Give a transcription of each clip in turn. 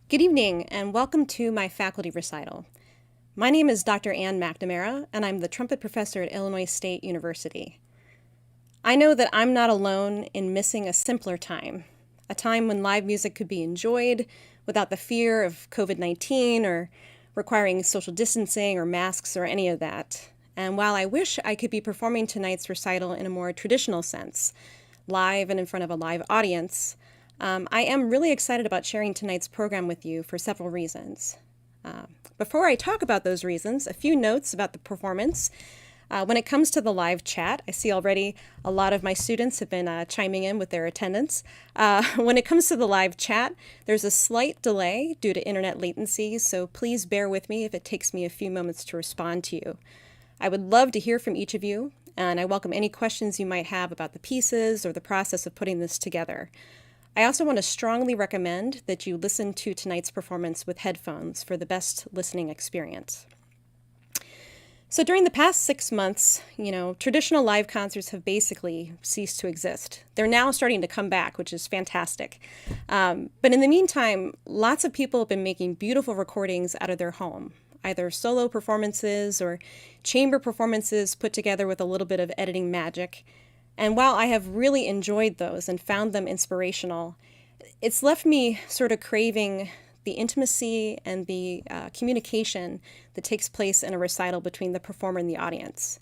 Good evening, and welcome to my faculty recital. My name is Dr. Ann McNamara, and I'm the trumpet professor at Illinois State University. I know that I'm not alone in missing a simpler time, a time when live music could be enjoyed without the fear of COVID-19 or requiring social distancing or masks or any of that. And while I wish I could be performing tonight's recital in a more traditional sense, live and in front of a live audience, I am really excited about sharing tonight's program with you for several reasons. Before I talk about those reasons, a few notes about the performance. When it comes to the live chat, I see already a lot of my students have been chiming in with their attendance. When it comes to the live chat, there's a slight delay due to internet latency, so please bear with me if it takes me a few moments to respond to you. I would love to hear from each of you, and I welcome any questions you might have about the pieces or the process of putting this together. I also want to strongly recommend that you listen to tonight's performance with headphones for the best listening experience. So during the past 6 months, traditional live concerts have basically ceased to exist. They're now starting to come back, which is fantastic. But in the meantime, lots of people have been making beautiful recordings out of their home, either solo performances or chamber performances put together with a little bit of editing magic. And while I have really enjoyed those and found them inspirational, it's left me sort of craving the intimacy and the communication that takes place in a recital between the performer and the audience.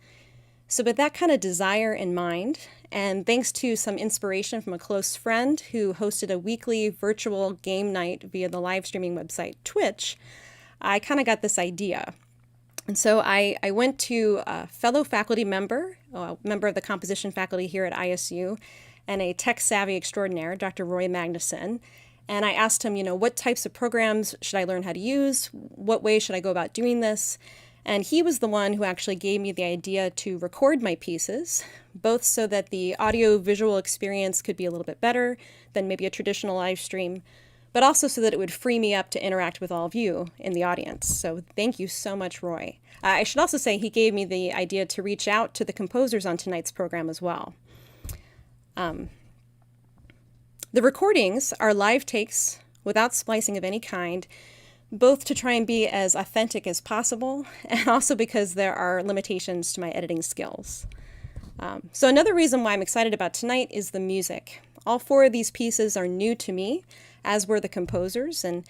So with that kind of desire in mind, and thanks to some inspiration from a close friend who hosted a weekly virtual game night via the live streaming website Twitch, I kind of got this idea. And so I went to a fellow faculty member, a member of the composition faculty here at ISU, and a tech-savvy extraordinaire, Dr. Roy Magnuson, and I asked him, what types of programs should I learn how to use? What way should I go about doing this? And he was the one who actually gave me the idea to record my pieces, both so that the audio-visual experience could be a little bit better than maybe a traditional live stream, but also so that it would free me up to interact with all of you in the audience. So thank you so much, Roy. I should also say he gave me the idea to reach out to the composers on tonight's program as well. The recordings are live takes without splicing of any kind, both to try and be as authentic as possible, and also because there are limitations to my editing skills. So another reason why I'm excited about tonight is the music. All 4 of these pieces are new to me, as were the composers, and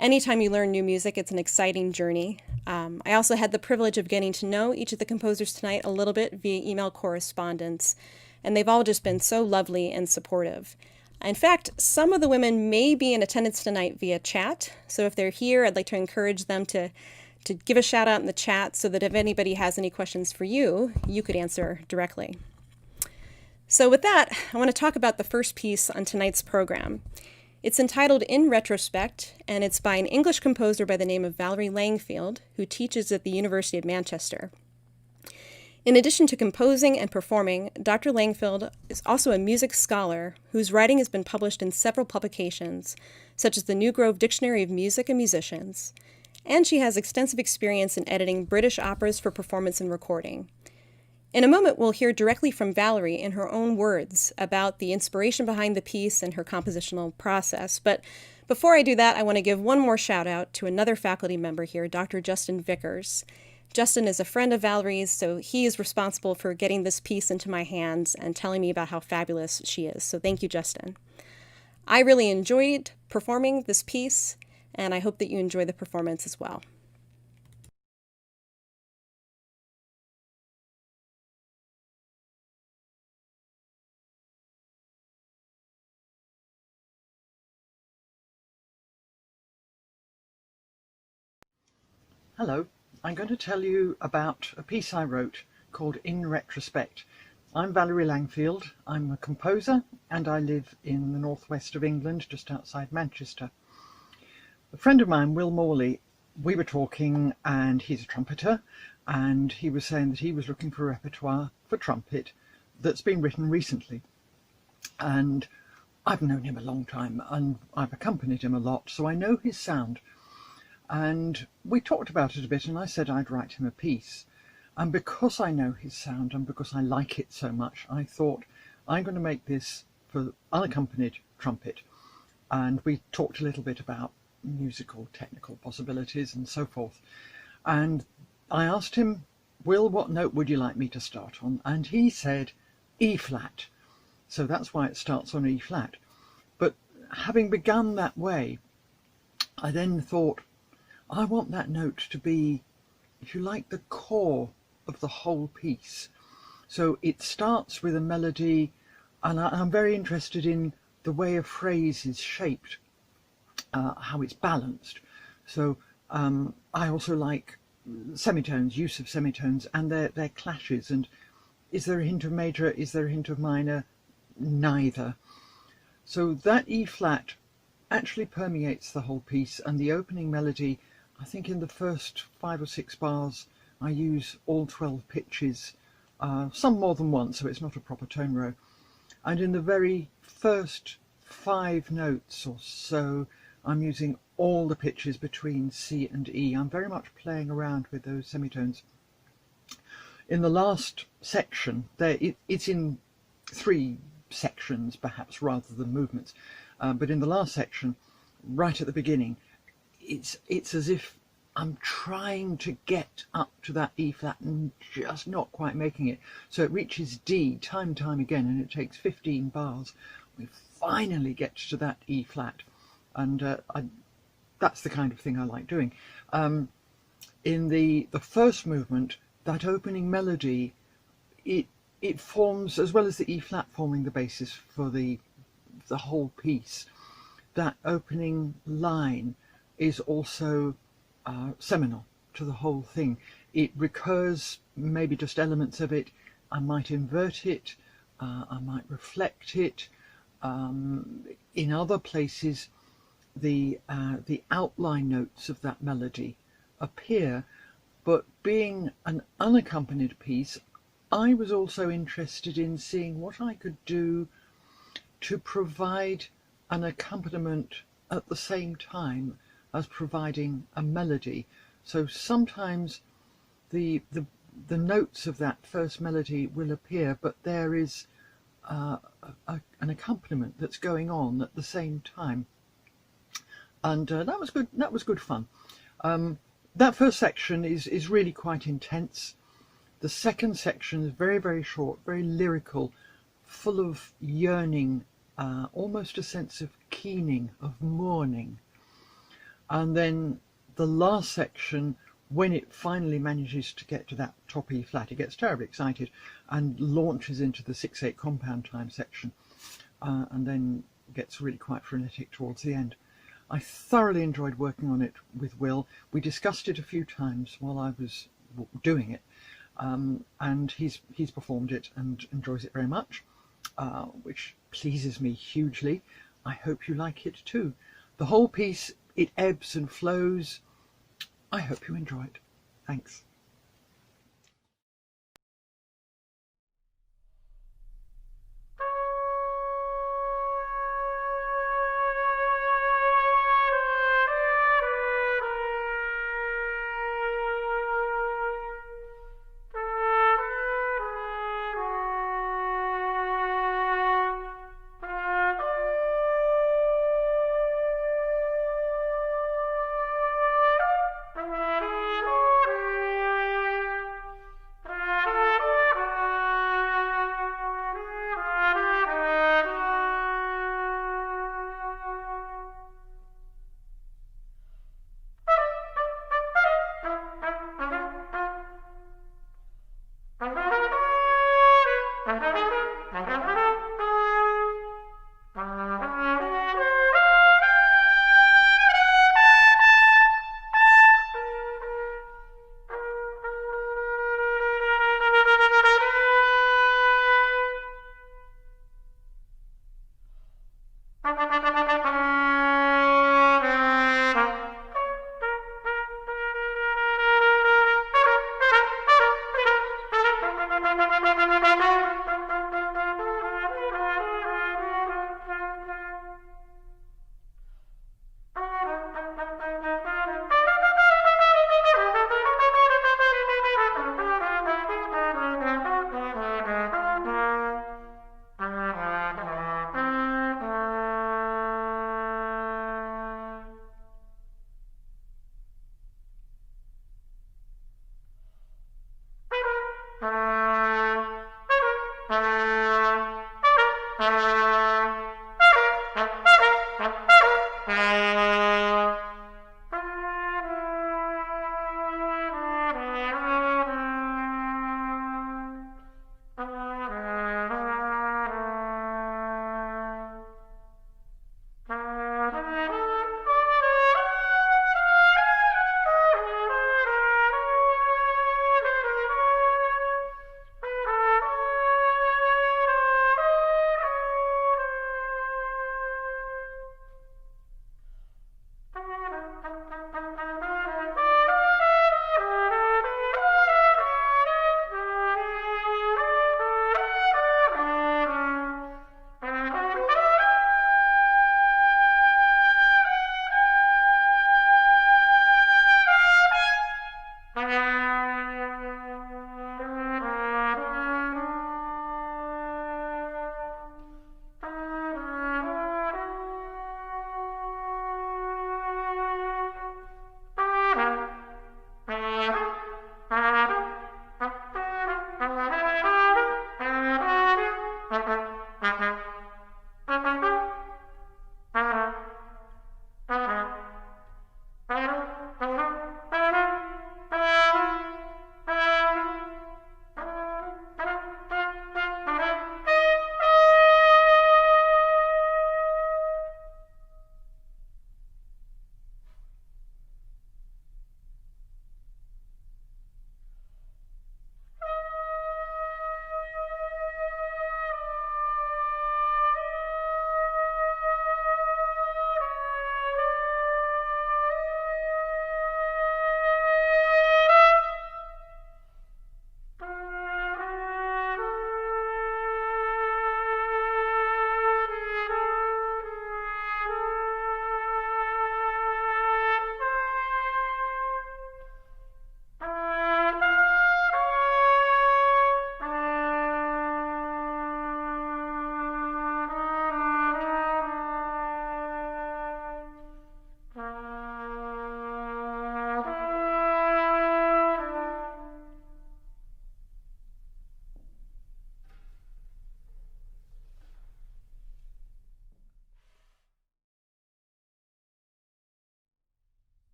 anytime you learn new music, it's an exciting journey. I also had the privilege of getting to know each of the composers tonight a little bit via email correspondence, and they've all just been so lovely and supportive. In fact, some of the women may be in attendance tonight via chat, so if they're here, I'd like to encourage them to give a shout out in the chat so that if anybody has any questions for you, you could answer directly. So with that, I want to talk about the first piece on tonight's program. It's entitled In Retrospect, and it's by an English composer by the name of Valerie Langfield, who teaches at the University of Manchester. In addition to composing and performing, Dr. Langfield is also a music scholar whose writing has been published in several publications, such as the New Grove Dictionary of Music and Musicians, and she has extensive experience in editing British operas for performance and recording. In a moment, we'll hear directly from Valerie in her own words about the inspiration behind the piece and her compositional process. But before I do that, I want to give one more shout out to another faculty member here, Dr. Justin Vickers. Justin is a friend of Valerie's, so he is responsible for getting this piece into my hands and telling me about how fabulous she is. So thank you, Justin. I really enjoyed performing this piece, and I hope that you enjoy the performance as well. Hello, I'm going to tell you about a piece I wrote called In Retrospect. I'm Valerie Langfield, I'm a composer and I live in the northwest of England, just outside Manchester. A friend of mine, Will Morley, we were talking and he's a trumpeter and he was saying that he was looking for a repertoire for trumpet that's been written recently. And I've known him a long time and I've accompanied him a lot, so I know his sound. And we talked about it a bit and I said I'd write him a piece. And because I know his sound and because I like it so much, I thought I'm going to make this for unaccompanied trumpet. And we talked a little bit about musical technical possibilities and so forth. And I asked him, Will, what note would you like me to start on? And he said E flat. So that's why it starts on E flat. But having begun that way, I then thought, I want that note to be, if you like, the core of the whole piece. So it starts with a melody, and I'm very interested in the way a phrase is shaped, how it's balanced. So I also like semitones, use of semitones, and their clashes. And is there a hint of major? Is there a hint of minor? Neither. So that E flat actually permeates the whole piece, and the opening melody, I think in the first 5 or 6 bars, I use all 12 pitches, some more than one, so it's not a proper tone row. And in the very first 5 notes or so, I'm using all the pitches between C and E. I'm very much playing around with those semitones. In the last section, it's in 3 sections perhaps rather than movements, but in the last section, right at the beginning, it's as if I'm trying to get up to that E flat and just not quite making it. So it reaches D time and time again, and it takes 15 bars. We finally get to that E flat, and that's the kind of thing I like doing. In the first movement, that opening melody, it forms, as well as the E flat forming the basis for the whole piece, that opening line is also seminal to the whole thing. It recurs, maybe just elements of it. I might invert it, I might reflect it. In other places, the outline notes of that melody appear, but being an unaccompanied piece, I was also interested in seeing what I could do to provide an accompaniment at the same time as providing a melody. So sometimes the notes of that first melody will appear, but there is an accompaniment that's going on at the same time, and that was good. That was good fun. That first section is really quite intense. The second section is very, very short, very lyrical, full of yearning, almost a sense of keening, of mourning. And then the last section, when it finally manages to get to that top E flat, it gets terribly excited and launches into the 6/8 compound time section, and then gets really quite frenetic towards the end. I thoroughly enjoyed working on it with Will. We discussed it a few times while I was doing it, and he's performed it and enjoys it very much, which pleases me hugely. I hope you like it too. The whole piece, it ebbs and flows. I hope you enjoy it. Thanks.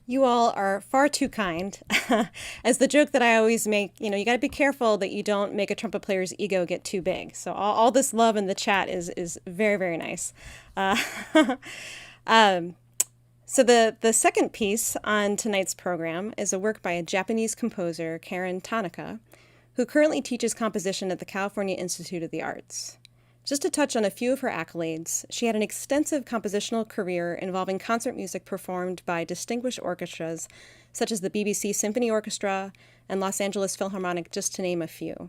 You all are far too kind. As the joke that I always make, you got to be careful that you don't make a trumpet player's ego get too big. So all this love in the chat is very, very nice. Uh, so the second piece on tonight's program is a work by a Japanese composer, Karen Tanaka, who currently teaches composition at the California Institute of the Arts. Just to touch on a few of her accolades, she had an extensive compositional career involving concert music performed by distinguished orchestras such as the BBC Symphony Orchestra and Los Angeles Philharmonic, just to name a few.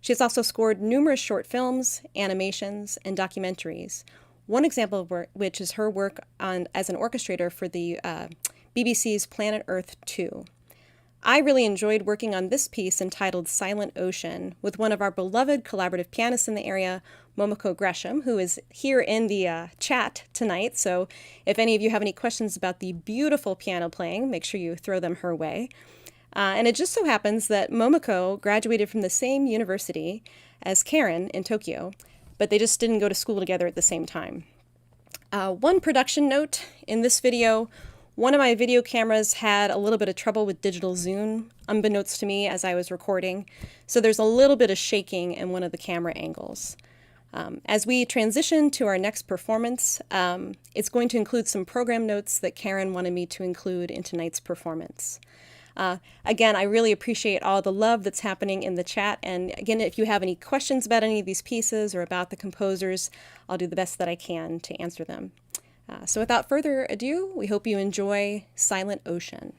She has also scored numerous short films, animations, and documentaries, one example of which is her work as an orchestrator for the BBC's Planet Earth 2. I really enjoyed working on this piece entitled Silent Ocean with one of our beloved collaborative pianists in the area, Momoko Gresham, who is here in the chat tonight. So if any of you have any questions about the beautiful piano playing, make sure you throw them her way. And it just so happens that Momoko graduated from the same university as Karen in Tokyo, but they just didn't go to school together at the same time. One production note in this video: one of my video cameras had a little bit of trouble with digital zoom, unbeknownst to me as I was recording, so there's a little bit of shaking in one of the camera angles. As we transition to our next performance, it's going to include some program notes that Karen wanted me to include in tonight's performance. Again, I really appreciate all the love that's happening in the chat, and again, if you have any questions about any of these pieces or about the composers, I'll do the best that I can to answer them. So without further ado, we hope you enjoy Silent Ocean.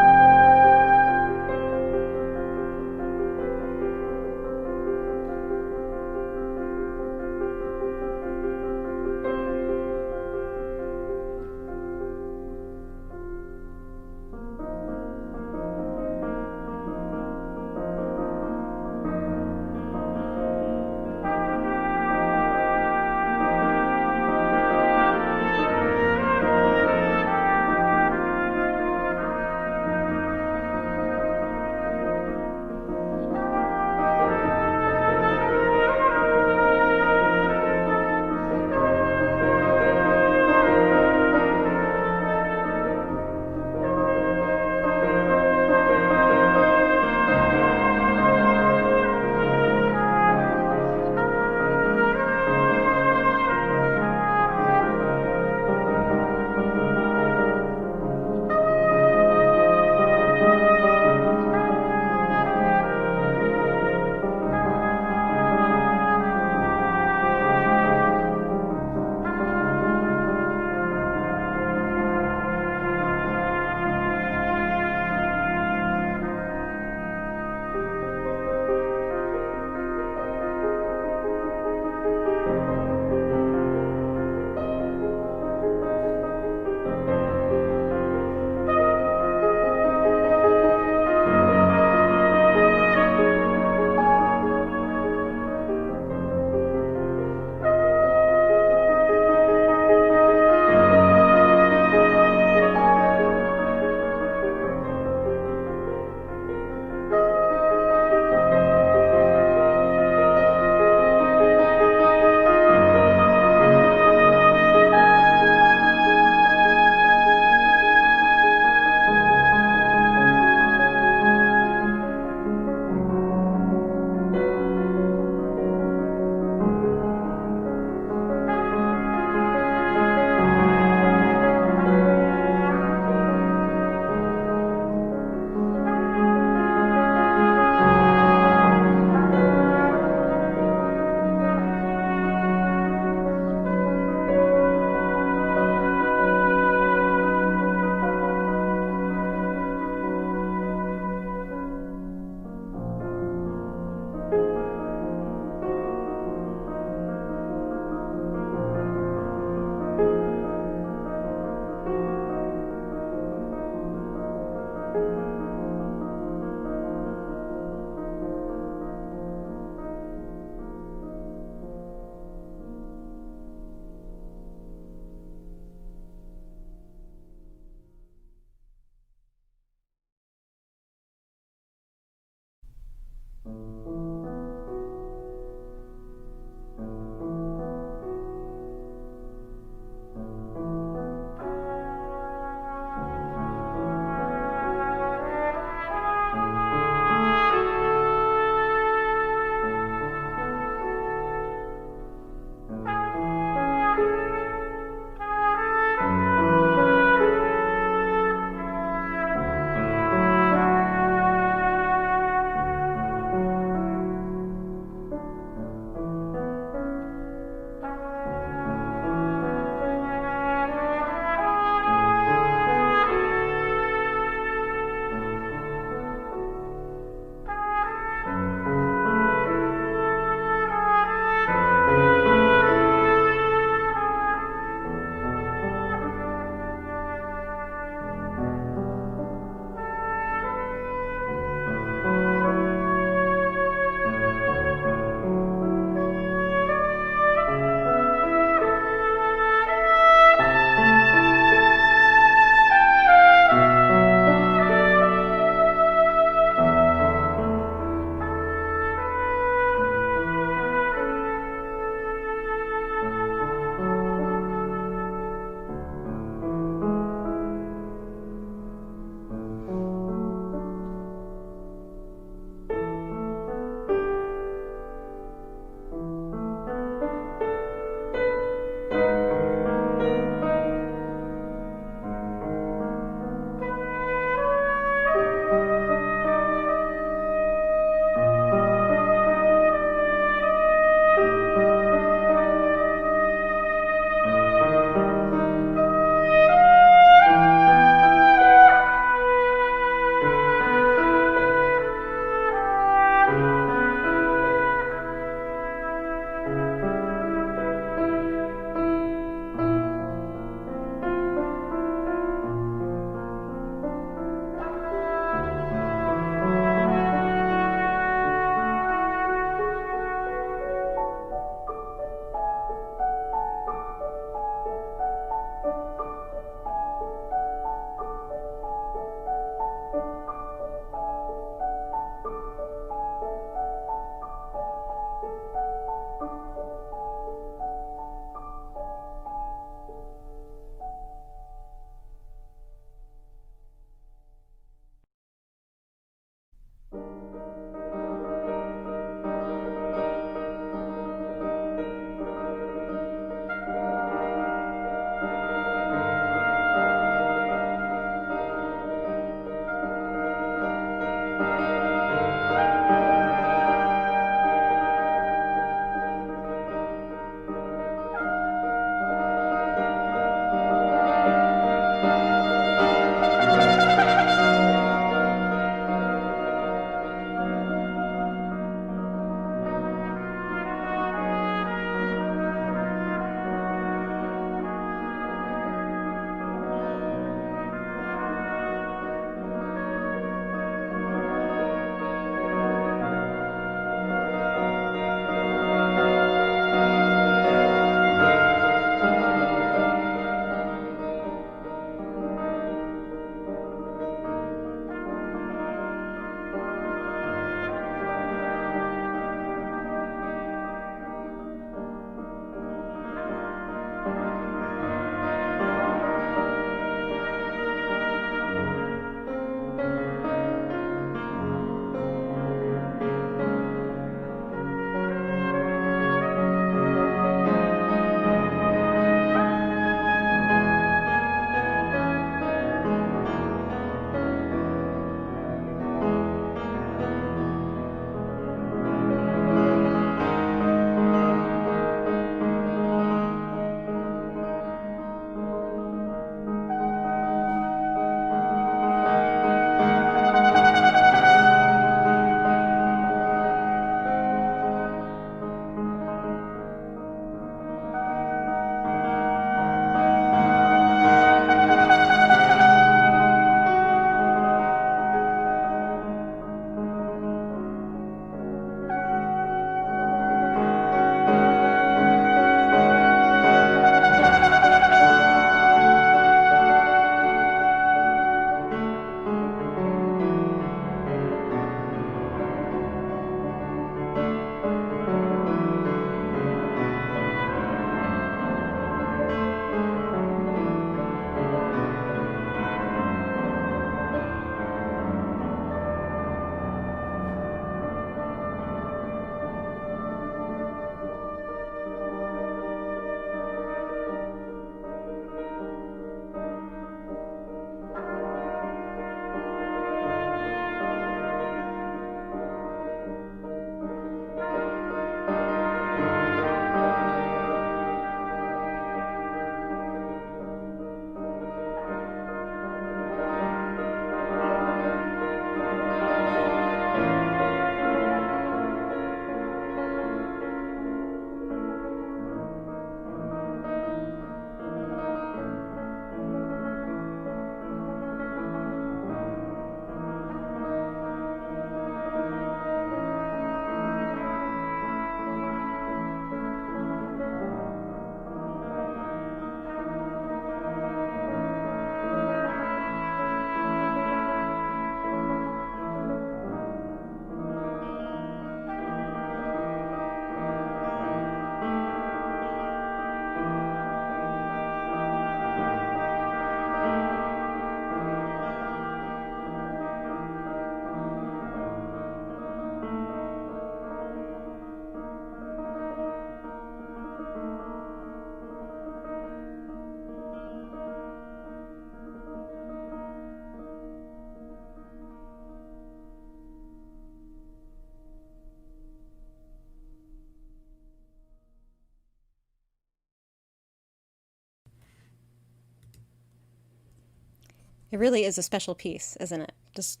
It really is a special piece, isn't it? Just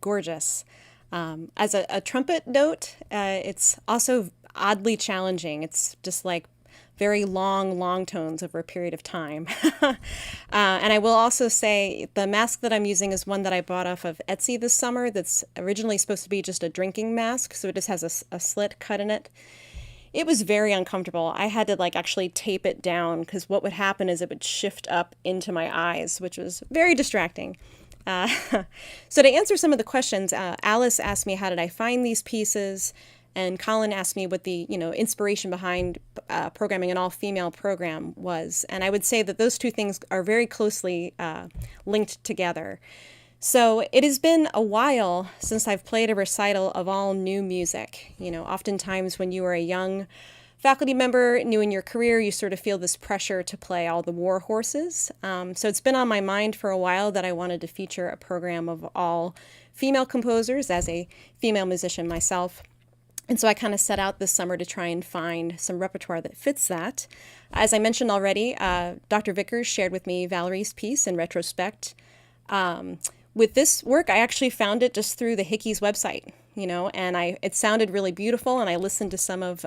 gorgeous. As a trumpet note, it's also oddly challenging. It's just like very long, long tones over a period of time. And I will also say the mask that I'm using is one that I bought off of Etsy this summer that's originally supposed to be just a drinking mask, so it just has a slit cut in it. It was very uncomfortable. I had to like actually tape it down because what would happen is it would shift up into my eyes, which was very distracting. Uh, so to answer some of the questions, Alice asked me how did I find these pieces, and Colin asked me what the inspiration behind programming an all-female program was. And I would say that those two things are very closely linked together. So it has been a while since I've played a recital of all new music. Oftentimes when you are a young faculty member, new in your career, you sort of feel this pressure to play all the war horses. So it's been on my mind for a while that I wanted to feature a program of all female composers as a female musician myself. And so I kind of set out this summer to try and find some repertoire that fits that. As I mentioned already, Dr. Vickers shared with me Valerie's piece in Retrospect. With this work, I actually found it just through the Hickey's website, and it sounded really beautiful, and I listened to some of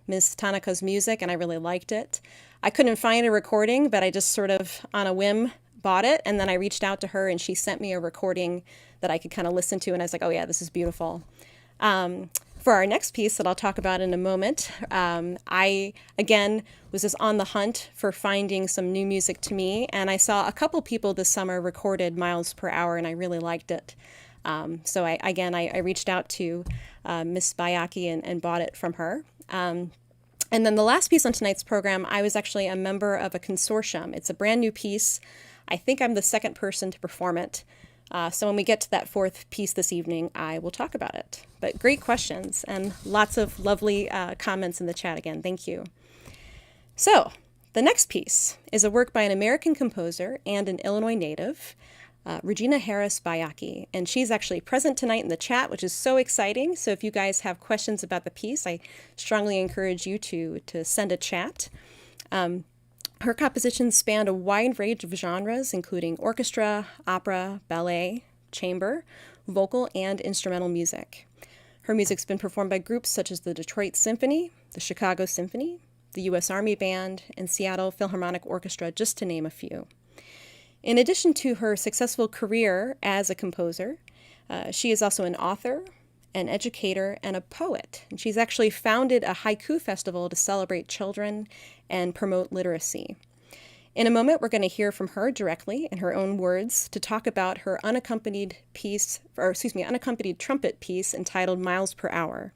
Ms. Tanaka's music, and I really liked it. I couldn't find a recording, but I just sort of, on a whim, bought it, and then I reached out to her, and she sent me a recording that I could kind of listen to, and I was like, oh yeah, this is beautiful. For our next piece that I'll talk about in a moment, I, again, was just on the hunt for finding some new music to me, and I saw a couple people this summer recorded miles per hour, and I really liked it. So I reached out to Miss Baiocchi and bought it from her. And then the last piece on tonight's program, I was actually a member of a consortium. It's a brand new piece. I think I'm the second person to perform it. So when we get to that fourth piece this evening, I will talk about it. But great questions and lots of lovely comments in the chat again. Thank you. So the next piece is a work by an American composer and an Illinois native, Regina Harris Baiocchi, and she's actually present tonight in the chat, which is so exciting. So if you guys have questions about the piece, I strongly encourage you to send a chat. Her compositions spanned a wide range of genres, including orchestra, opera, ballet, chamber, vocal, and instrumental music. Her music's been performed by groups such as the Detroit Symphony, the Chicago Symphony, the U.S. Army Band, and Seattle Philharmonic Orchestra, just to name a few. In addition to her successful career as a composer, she is also an author, an educator, and a poet. And she's actually founded a haiku festival to celebrate children and promote literacy. In a moment, we're going to hear from her directly in her own words to talk about her unaccompanied trumpet piece entitled Miles Per Hour.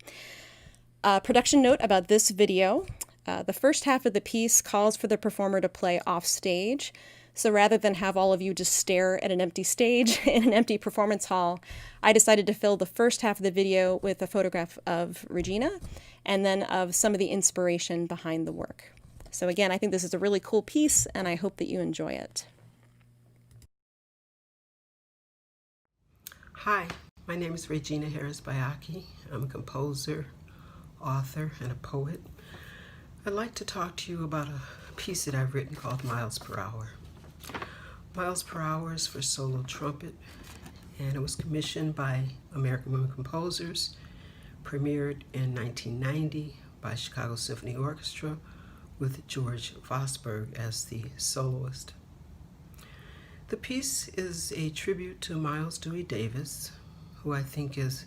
Production note about this video. The first half of the piece calls for the performer to play off stage. So rather than have all of you just stare at an empty stage in an empty performance hall, I decided to fill the first half of the video with a photograph of Regina and then of some of the inspiration behind the work. So again, I think this is a really cool piece, and I hope that you enjoy it. Hi, my name is Regina Harris Baiocchi. I'm a composer, author, and a poet. I'd like to talk to you about a piece that I've written called Miles Per Hour. Miles Per Hour is for solo trumpet, and it was commissioned by American women composers, premiered in 1990 by Chicago Symphony Orchestra with George Vosberg as the soloist. The piece is a tribute to Miles Dewey Davis, who I think is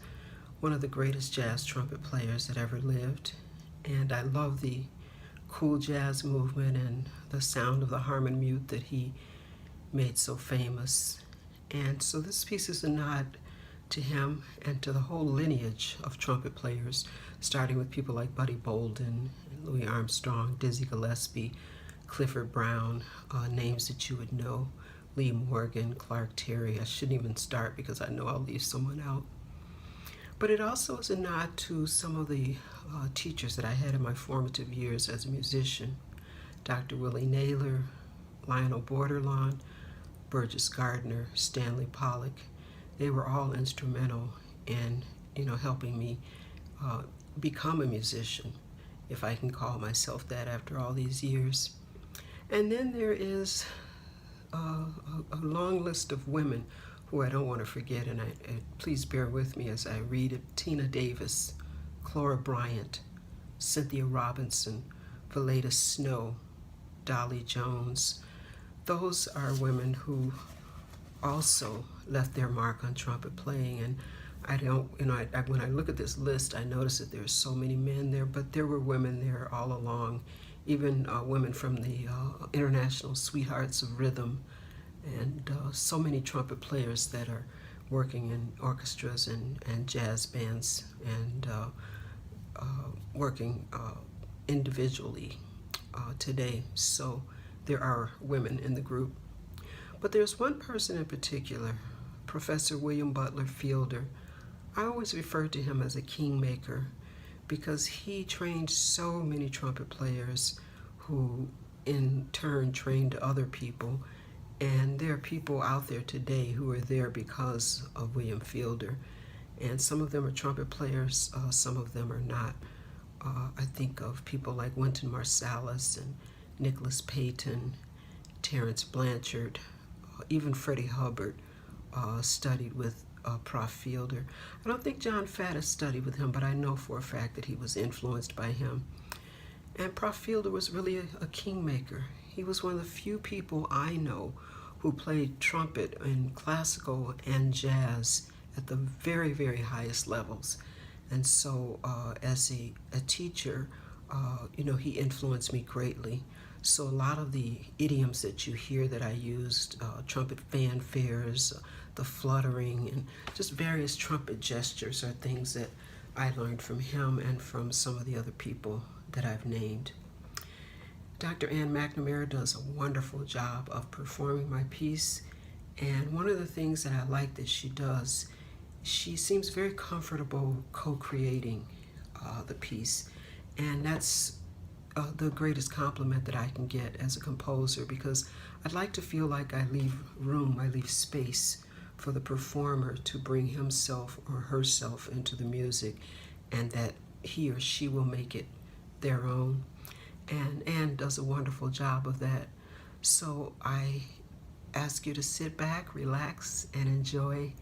one of the greatest jazz trumpet players that ever lived, and I love the cool jazz movement and the sound of the harmon mute that he made so famous. And so this piece is a nod to him and to the whole lineage of trumpet players, starting with people like Buddy Bolden, Louis Armstrong, Dizzy Gillespie, Clifford Brown, names that you would know, Lee Morgan, Clark Terry. I shouldn't even start because I know I'll leave someone out. But it also is a nod to some of the teachers that I had in my formative years as a musician. Dr. Willie Naylor, Lionel Borderlawn, Burgess Gardner, Stanley Pollock. They were all instrumental in, helping me become a musician, if I can call myself that after all these years. And then there is a long list of women who I don't want to forget, and please bear with me as I read it. Tina Davis, Clora Bryant, Cynthia Robinson, Valletta Snow, Dolly Jones. Those are women who also left their mark on trumpet playing, and when I look at this list, I notice that there's so many men there, but there were women there all along, even women from the International Sweethearts of Rhythm, and so many trumpet players that are working in orchestras and jazz bands and working individually today. So there are women in the group. But there's one person in particular, Professor William Butler Fielder. I always refer to him as a kingmaker because he trained so many trumpet players who in turn trained other people. And there are people out there today who are there because of William Fielder. And some of them are trumpet players, some of them are not. I think of people like Wynton Marsalis and Nicholas Payton, Terrence Blanchard, even Freddie Hubbard studied with Prof. Fielder. I don't think John Faddis studied with him, but I know for a fact that he was influenced by him. And Prof. Fielder was really a kingmaker. He was one of the few people I know who played trumpet in classical and jazz at the very, very highest levels. And so as a teacher, he influenced me greatly. So a lot of the idioms that you hear that I used, trumpet fanfares, the fluttering, and just various trumpet gestures are things that I learned from him and from some of the other people that I've named. Dr. Ann McNamara does a wonderful job of performing my piece, and one of the things that I like that she does, she seems very comfortable co-creating the piece, and that's the greatest compliment that I can get as a composer, because I'd like to feel like I leave room, I leave space for the performer to bring himself or herself into the music, and that he or she will make it their own. And Anne does a wonderful job of that. So I ask you to sit back, relax, and enjoy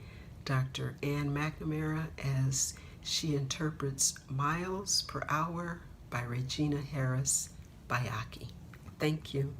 Dr. Ann McNamara as she interprets Miles Per Hour by Regina Harris Baiocchi. Thank you.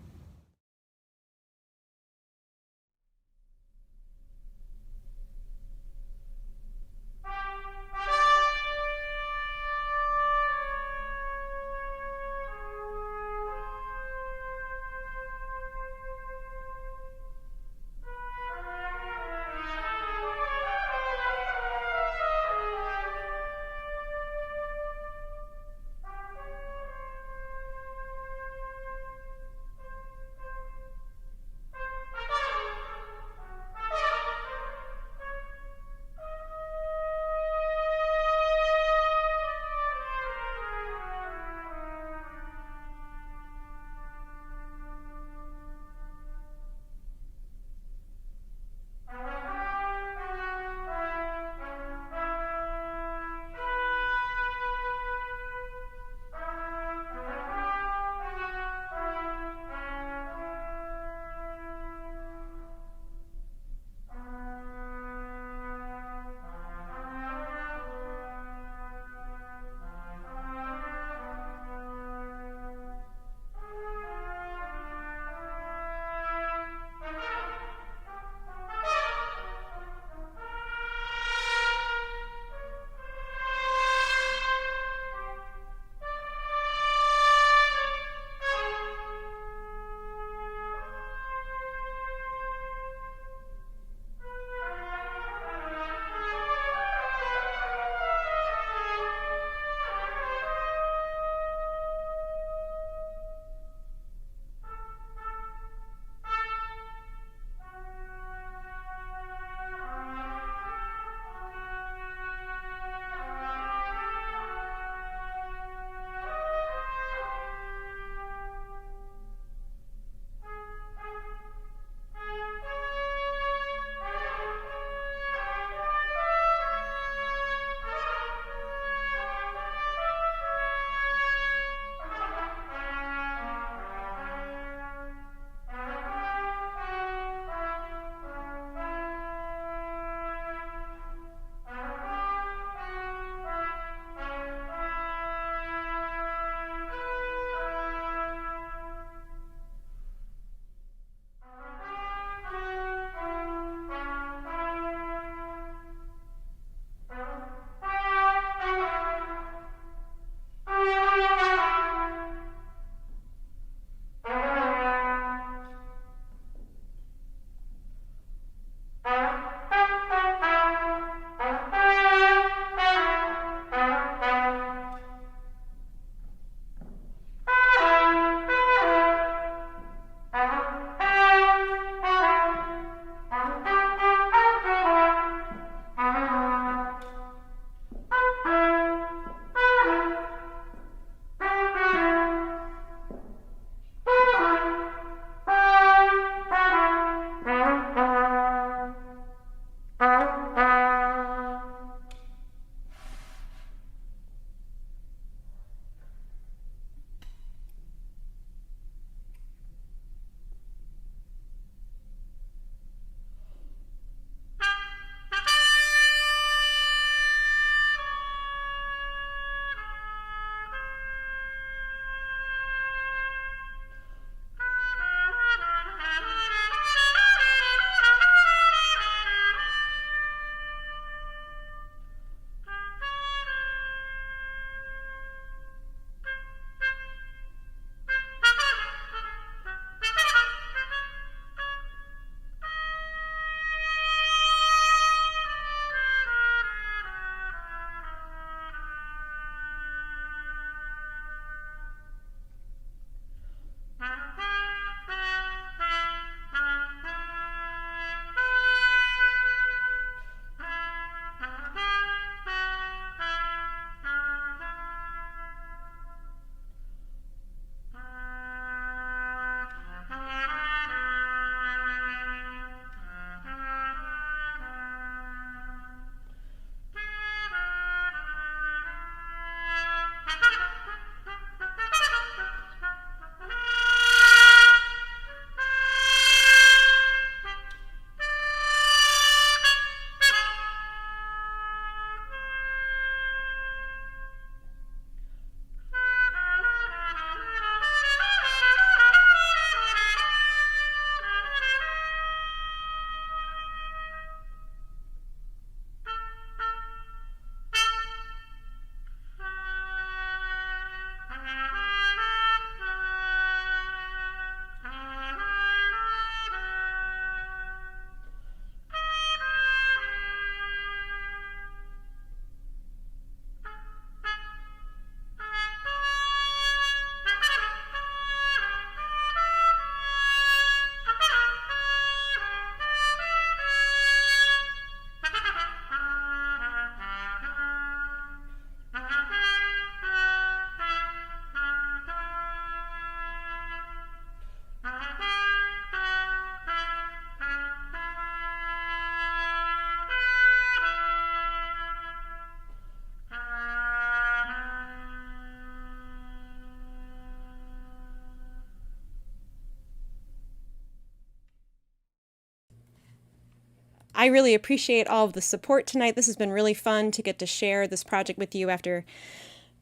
I really appreciate all of the support tonight. This has been really fun to get to share this project with you after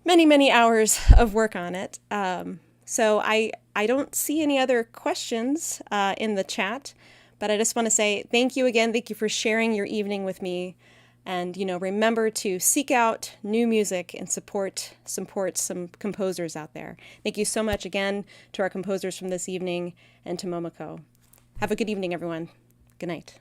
many, many hours of work on it. So I don't see any other questions in the chat, but I just want to say thank you again. Thank you for sharing your evening with me. And, remember to seek out new music and support some composers out there. Thank you so much again to our composers from this evening and to Momoko. Have a good evening, everyone. Good night.